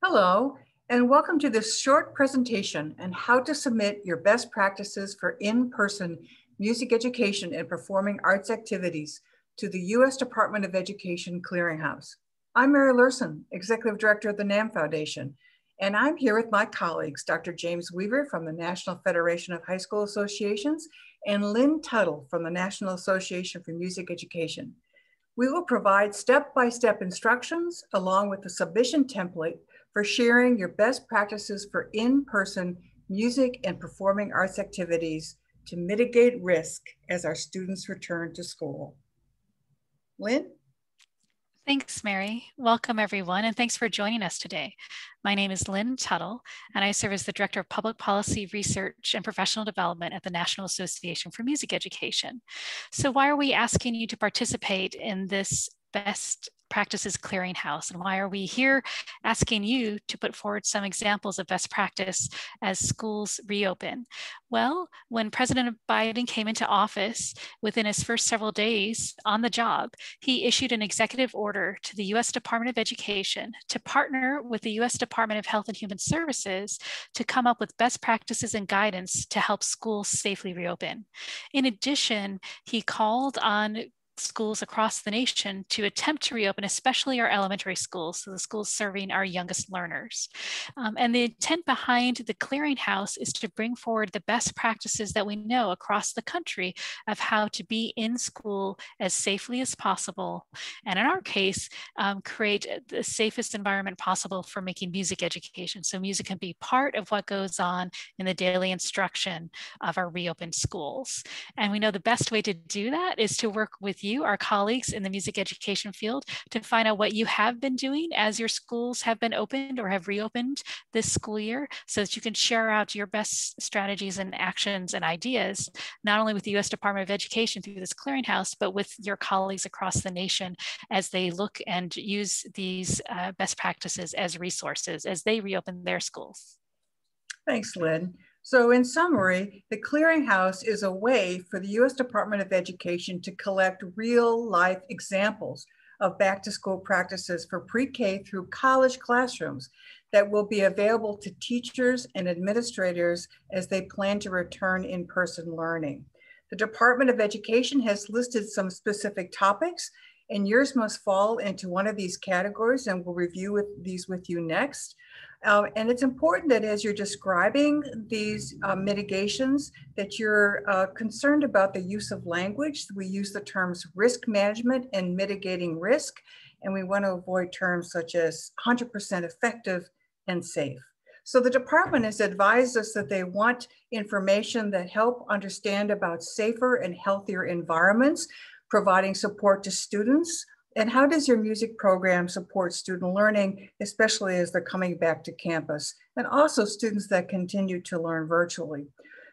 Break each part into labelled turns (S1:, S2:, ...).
S1: Hello, and welcome to this short presentation on how to submit your best practices for in-person music education and performing arts activities to the U.S. Department of Education Clearinghouse. I'm Mary Luehrsen, Executive Director of the NAMM Foundation, and I'm here with my colleagues, Dr. James Weaver from the National Federation of High School Associations and Lynn Tuttle from the National Association for Music Education. We will provide step-by-step instructions along with the submission template for sharing your best practices for in-person music and performing arts activities to mitigate risk as our students return to school. Lynn?
S2: Thanks, Mary. Welcome, everyone, and thanks for joining us today. My name is Lynn Tuttle, and I serve as the Director of Public Policy Research and Professional Development at the National Association for Music Education. So why are we asking you to participate in this Best Practices Clearinghouse, and why are we here asking you to put forward some examples of best practice as schools reopen? Well, when President Biden came into office, within his first several days on the job, he issued an executive order to the U.S. Department of Education to partner with the U.S. Department of Health and Human Services to come up with best practices and guidance to help schools safely reopen. In addition, he called on schools across the nation to attempt to reopen, especially our elementary schools, so the schools serving our youngest learners. And the intent behind the Clearinghouse is to bring forward the best practices that we know across the country of how to be in school as safely as possible, and in our case, create the safest environment possible for making music education. So music can be part of what goes on in the daily instruction of our reopened schools. And we know the best way to do that is to work with you, our colleagues in the music education field, to find out what you have been doing as your schools have been opened or have reopened this school year, so that you can share out your best strategies and actions and ideas, not only with the U.S. Department of Education through this clearinghouse, but with your colleagues across the nation as they look and use these best practices as resources as they reopen their schools.
S1: Thanks, Lynn. So in summary, the Clearinghouse is a way for the U.S. Department of Education to collect real-life examples of back-to-school practices for pre-K through college classrooms that will be available to teachers and administrators as they plan to return in-person learning. The Department of Education has listed some specific topics, and yours must fall into one of these categories, and we'll review these with you next. And it's important that as you're describing these mitigations, that you're concerned about the use of language. We use the terms risk management and mitigating risk, and we want to avoid terms such as 100% effective and safe. So the department has advised us that they want information that help understand about safer and healthier environments, providing support to students. And how does your music program support student learning, especially as they're coming back to campus, and also students that continue to learn virtually?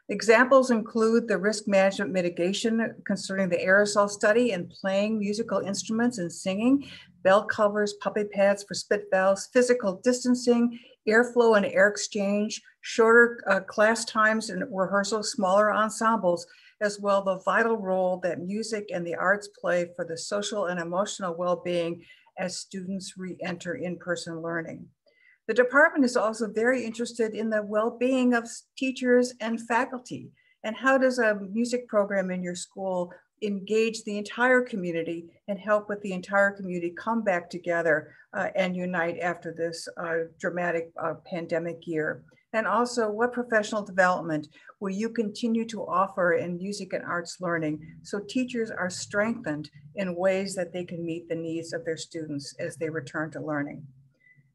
S1: Examples include the risk management mitigation concerning the aerosol study and playing musical instruments and singing, bell covers, puppy pads for spit valves, physical distancing, airflow and air exchange, shorter class times and rehearsal, smaller ensembles, as well the vital role that music and the arts play for the social and emotional well-being as students re-enter in-person learning. The department is also very interested in the well-being of teachers and faculty. And how does a music program in your school engage the entire community and help with the entire community come back together and unite after this dramatic pandemic year? And also, what professional development will you continue to offer in music and arts learning so teachers are strengthened in ways that they can meet the needs of their students as they return to learning?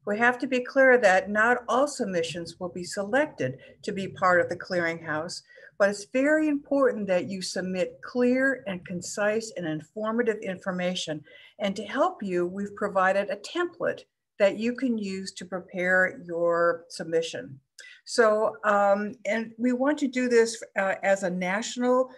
S1: We have to be clear that not all submissions will be selected to be part of the Clearinghouse, but it's very important that you submit clear and concise and informative information. And to help you, we've provided a template that you can use to prepare your submission. So, and we want to do this as a national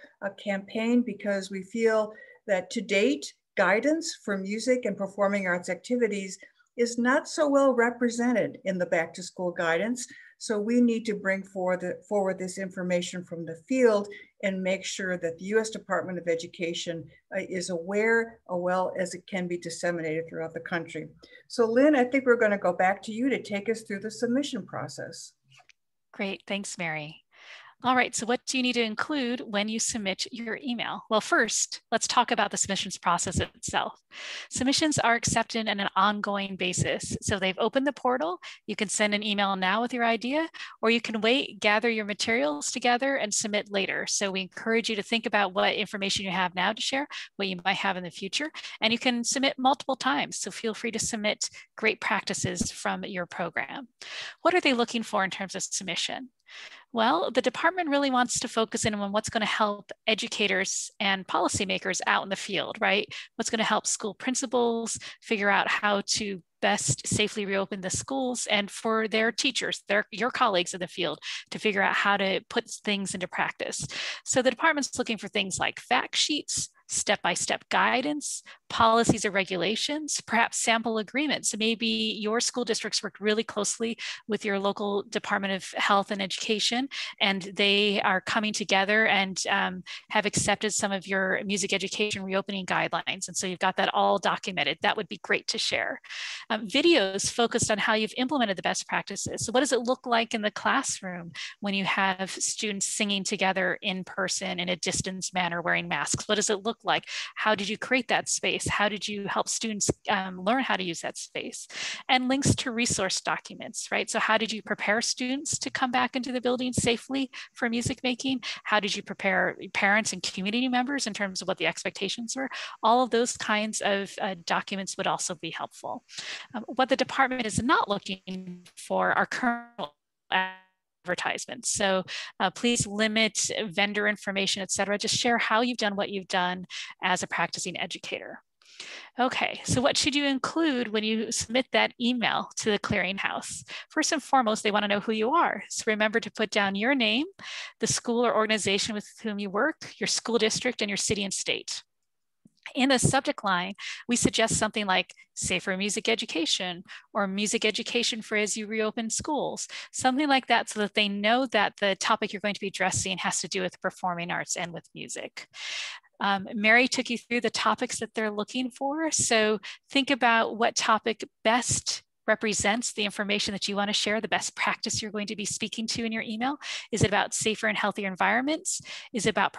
S1: campaign because we feel that to date, guidance for music and performing arts activities is not so well represented in the back to school guidance. So we need to bring forward this information from the field and make sure that the U.S. Department of Education is aware as well as it can be disseminated throughout the country. So Lynn, I think we're going to go back to you to take us through the submission process.
S2: Great, thanks, Mary. All right, so what do you need to include when you submit your email? Well, first, let's talk about the submissions process itself. Submissions are accepted on an ongoing basis. So they've opened the portal, you can send an email now with your idea, or you can wait, gather your materials together and submit later. So we encourage you to think about what information you have now to share, what you might have in the future, and you can submit multiple times. So feel free to submit great practices from your program. What are they looking for in terms of submission? Well, the department really wants to focus in on what's going to help educators and policymakers out in the field, right? What's going to help school principals figure out how to best safely reopen the schools, and for their teachers, your colleagues in the field, to figure out how to put things into practice. So the department's looking for things like fact sheets, step-by-step guidance, policies or regulations, perhaps sample agreements. So maybe your school districts work really closely with your local Department of Health and Education, and they are coming together and have accepted some of your music education reopening guidelines. And so you've got that all documented. That would be great to share. Videos focused on how you've implemented the best practices. So what does it look like in the classroom when you have students singing together in person in a distance manner wearing masks? What does it look like? How did you create that space? How did you help students learn how to use that space? And links to resource documents, right? So how did you prepare students to come back into the building safely for music making? How did you prepare parents and community members in terms of what the expectations were? All of those kinds of documents would also be helpful. What the department is not looking for are current advertisements. So please limit vendor information, et cetera. Just share how you've done what you've done as a practicing educator. Okay, so what should you include when you submit that email to the Clearinghouse? First and foremost, they want to know who you are. So remember to put down your name, the school or organization with whom you work, your school district, and your city and state. In the subject line, we suggest something like safer music education or music education for as you reopen schools, something like that, so that they know that the topic you're going to be addressing has to do with performing arts and with music. Mary took you through the topics that they're looking for. So think about what topic best represents the information that you want to share, the best practice you're going to be speaking to in your email. Is it about safer and healthier environments? Is it about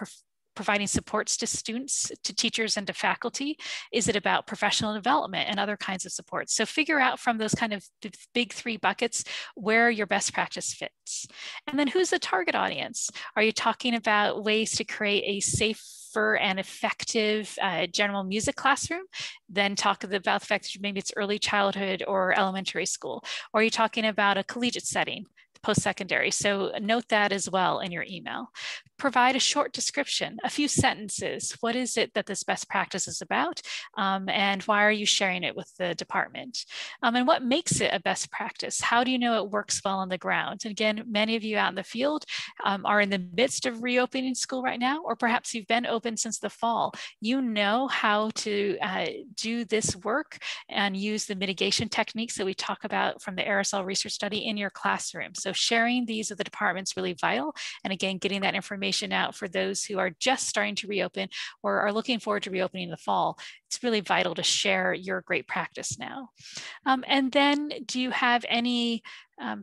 S2: providing supports to students, to teachers, and to faculty? Is it about professional development and other kinds of supports? So figure out from those kind of big three buckets where your best practice fits. And then who's the target audience? Are you talking about ways to create a safer and effective general music classroom? Then talk about the fact that maybe it's early childhood or elementary school. Or are you talking about a collegiate setting? Post-secondary. So note that as well in your email. Provide a short description, a few sentences. What is it that this best practice is about? And why are you sharing it with the department? And what makes it a best practice? How do you know it works well on the ground? And again, many of you out in the field are in the midst of reopening school right now, or perhaps you've been open since the fall. You know how to do this work and use the mitigation techniques that we talk about from the aerosol research study in your classroom. So sharing these with the department is really vital. And again, getting that information out for those who are just starting to reopen or are looking forward to reopening in the fall. It's really vital to share your great practice now. And then do you have any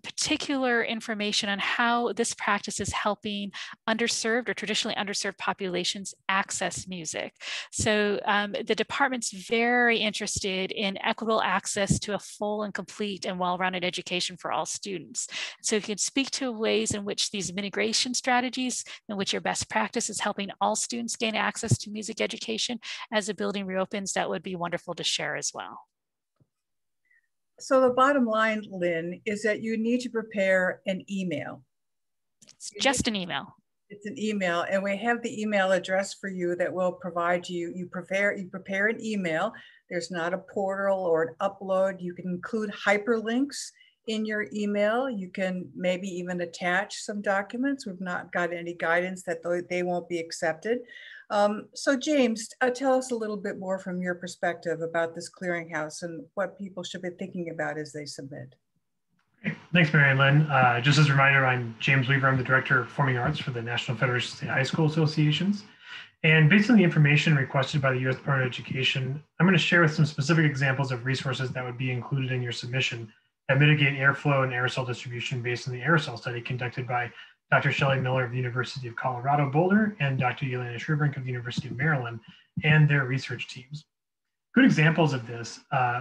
S2: particular information on how this practice is helping underserved or traditionally underserved populations access music? So the department's very interested in equitable access to a full and complete and well-rounded education for all students. So you can speak to ways in which these mitigation strategies, in which your best practice is helping all students gain access to music education as the building reopens. That would be wonderful to share as well.
S1: So the bottom line, Lynn, is that you need to prepare an email.
S2: It's just an email.
S1: It's an email, and we have the email address for you that will provide you. You prepare an email. There's not a portal or an upload. You can include hyperlinks in your email. You can maybe even attach some documents. We've not got any guidance that they won't be accepted. So James, tell us a little bit more from your perspective about this clearinghouse and what people should be thinking about as they submit.
S3: Great. Thanks, Mary and Lynn. Just as a reminder, I'm James Weaver. I'm the Director of Performing Arts for the National Federation of State High School Associations. And based on the information requested by the U.S. Department of Education, I'm going to share with some specific examples of resources that would be included in your submission that mitigate airflow and aerosol distribution based on the aerosol study conducted by Dr. Shelley Miller of the University of Colorado Boulder and Dr. Yelena Shrewbrink of the University of Maryland and their research teams. Good examples of this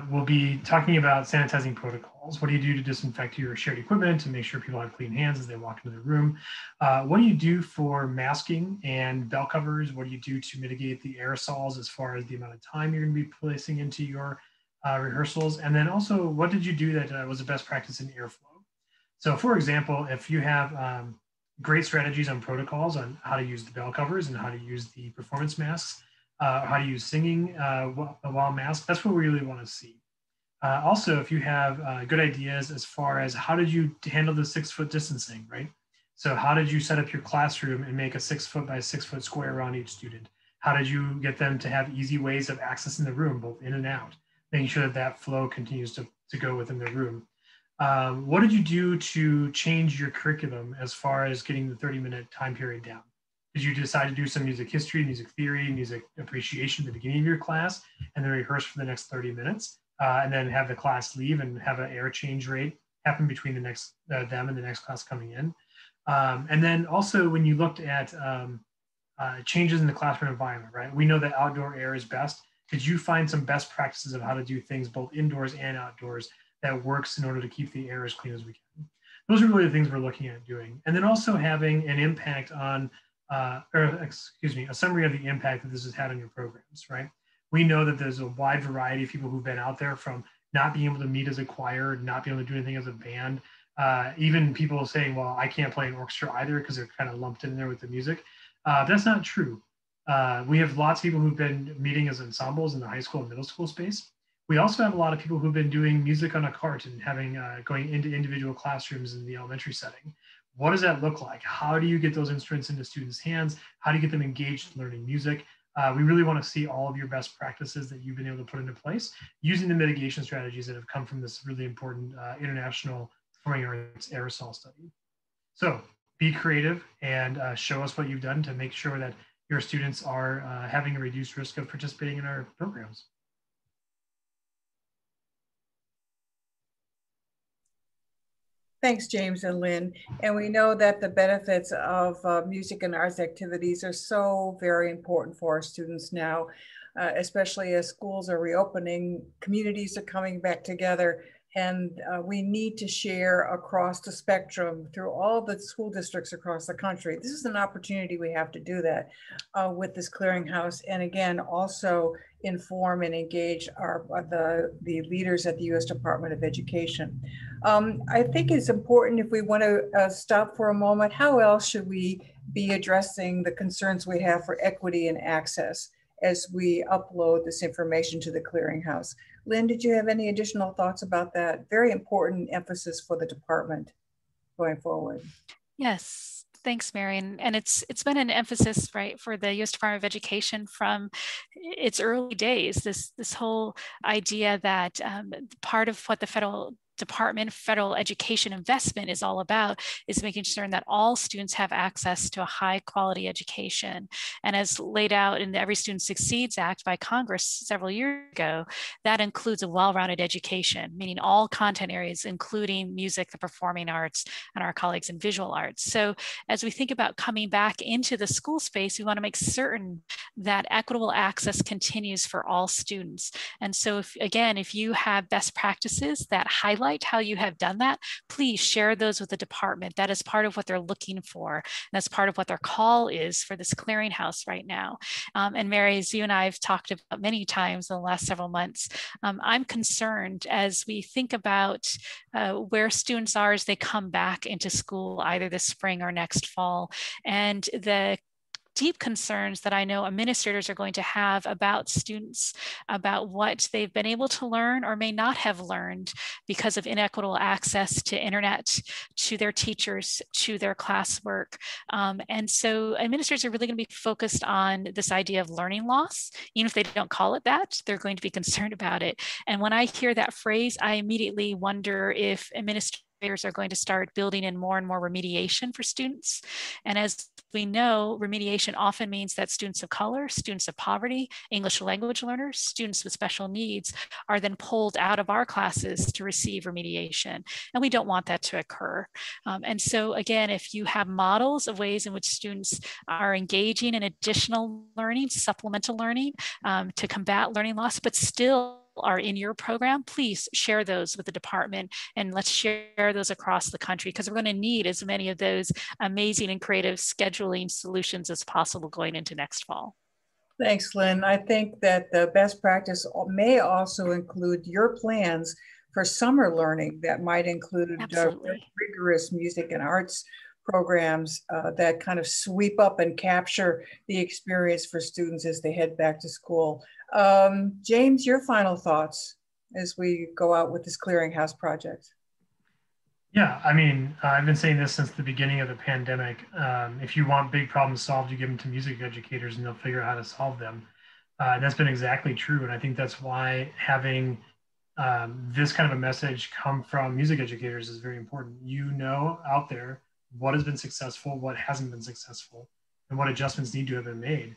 S3: will be talking about sanitizing protocols. What do you do to disinfect your shared equipment to make sure people have clean hands as they walk into the room? What do you do for masking and bell covers? What do you do to mitigate the aerosols as far as the amount of time you're going to be placing into your rehearsals? And then also, what did you do that was the best practice in airflow? So for example, if you have great strategies on protocols on how to use the bell covers and how to use the performance masks, how to use singing while masked, that's what we really want to see. Also, if you have good ideas as far as how did you handle the 6 foot distancing, right? So how did you set up your classroom and make a 6 foot by 6 foot square around each student? How did you get them to have easy ways of accessing the room, both in and out, making sure that that flow continues to go within the room? What did you do to change your curriculum as far as getting the 30-minute time period down? Did you decide to do some music history, music theory, music appreciation at the beginning of your class, and then rehearse for the next 30 minutes, and then have the class leave and have an air change rate happen between the next them and the next class coming in? And then also when you looked at changes in the classroom environment, right? We know that outdoor air is best. Did you find some best practices of how to do things both indoors and outdoors that works in order to keep the air as clean as we can? Those are really the things we're looking at doing. And then also having an impact on a summary of the impact that this has had on your programs, right? We know that there's a wide variety of people who've been out there, from not being able to meet as a choir, not being able to do anything as a band, even people saying, well, I can't play an orchestra either because they're kind of lumped in there with the music. That's not true. We have lots of people who've been meeting as ensembles in the high school and middle school space. We also have a lot of people who've been doing music on a cart and having going into individual classrooms in the elementary setting. What does that look like? How do you get those instruments into students' hands? How do you get them engaged in learning music? We really want to see all of your best practices that you've been able to put into place using the mitigation strategies that have come from this really important international performing arts aerosol study. So be creative and show us what you've done to make sure that your students are having a reduced risk of participating in our programs.
S1: Thanks, James and Lynn. And we know that the benefits of music and arts activities are so very important for our students now, especially as schools are reopening, communities are coming back together, and we need to share across the spectrum through all the school districts across the country. This is an opportunity we have to do that with this clearinghouse. And again, also inform and engage the leaders at the U.S. Department of Education. I think it's important, if we want to stop for a moment, how else should we be addressing the concerns we have for equity and access as we upload this information to the clearinghouse? Lynn, did you have any additional thoughts about that? Very important emphasis for the department going forward.
S2: Yes. Thanks, Mary. And it's been an emphasis, right, for the U.S. Department of Education from its early days, this whole idea that part of what the federal education investment is all about is making sure that all students have access to a high quality education. And as laid out in the Every Student Succeeds Act by Congress several years ago, that includes a well-rounded education, meaning all content areas, including music, the performing arts, and our colleagues in visual arts. So as we think about coming back into the school space, we want to make certain that equitable access continues for all students. And so if you have best practices that highlight how you have done that, please share those with the department. That is part of what they're looking for. And that's part of what their call is for this clearinghouse right now. And Mary, as you and I have talked about many times in the last several months, I'm concerned as we think about where students are as they come back into school, either this spring or next fall, and the deep concerns that I know administrators are going to have about students, about what they've been able to learn or may not have learned because of inequitable access to internet, to their teachers, to their classwork. And so administrators are really going to be focused on this idea of learning loss. Even if they don't call it that, they're going to be concerned about it. And when I hear that phrase, I immediately wonder if administrators are going to start building in more and more remediation for students. And as we know, remediation often means that students of color, students of poverty, English language learners, students with special needs are then pulled out of our classes to receive remediation. And we don't want that to occur. And so again, if you have models of ways in which students are engaging in additional learning, supplemental learning to combat learning loss, but still are in your program, please share those with the department, and let's share those across the country, because we're going to need as many of those amazing and creative scheduling solutions as possible going into next fall.
S1: Thanks, Lynn. I think that the best practice may also include your plans for summer learning that might include rigorous music and arts programs that kind of sweep up and capture the experience for students as they head back to school. James, your final thoughts as we go out with this Clearinghouse project.
S3: Yeah, I mean, I've been saying this since the beginning of the pandemic. If you want big problems solved, you give them to music educators and they'll figure out how to solve them. And that's been exactly true. And I think that's why having this kind of a message come from music educators is very important. You know out there what has been successful, what hasn't been successful, and what adjustments need to have been made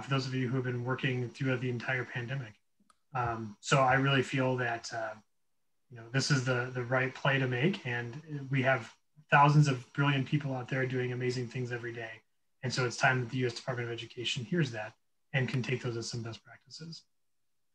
S3: for those of you who have been working throughout the entire pandemic. So I really feel that this is the right play to make, and we have thousands of brilliant people out there doing amazing things every day. And so it's time that the U.S. Department of Education hears that and can take those as some best practices.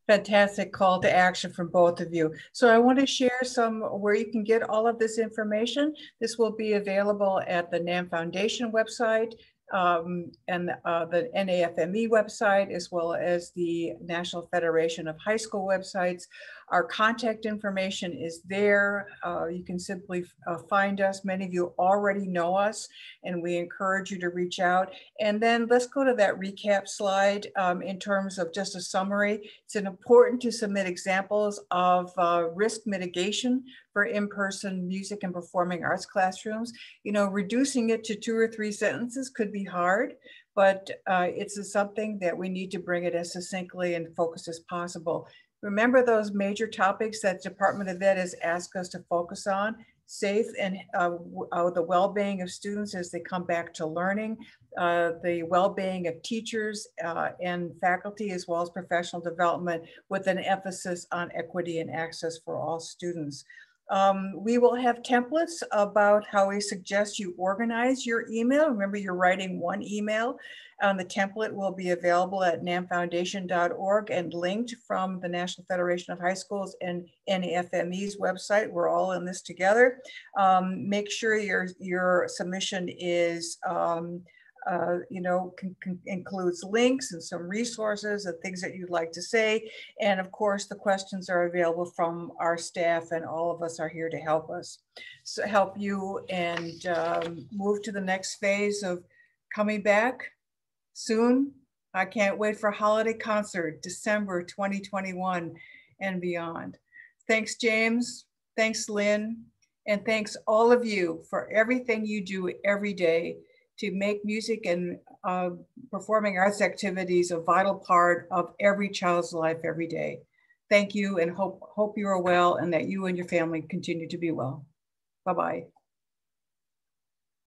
S1: Fantastic call to action from both of you. So I want to share some where you can get all of this information. This will be available at the NAMM Foundation website and the NAFME website, as well as the National Federation of High School websites. Our contact information is there. You can simply find us. Many of you already know us, and we encourage you to reach out. And then let's go to that recap slide in terms of just a summary. It's important to submit examples of risk mitigation for in-person music and performing arts classrooms. Reducing it to 2 or 3 sentences could be hard, but it's something that we need to bring it as succinctly and focused as possible. Remember those major topics that Department of Ed has asked us to focus on: safe and the well-being of students as they come back to learning, the well-being of teachers and faculty, as well as professional development, with an emphasis on equity and access for all students. We will have templates about how we suggest you organize your email. Remember, you're writing one email. The template will be available at nammfoundation.org and linked from the National Federation of High Schools and NAFME's website. We're all in this together. Make sure your submission is includes links and some resources and things that you'd like to say. And of course, the questions are available from our staff, and all of us are here to help us. So help you and move to the next phase of coming back soon. I can't wait for holiday concert, December 2021 and beyond. Thanks, James. Thanks, Lynn. And thanks all of you for everything you do every day to make music and performing arts activities a vital part of every child's life every day. Thank you, and hope you are well and that you and your family continue to be well. Bye-bye.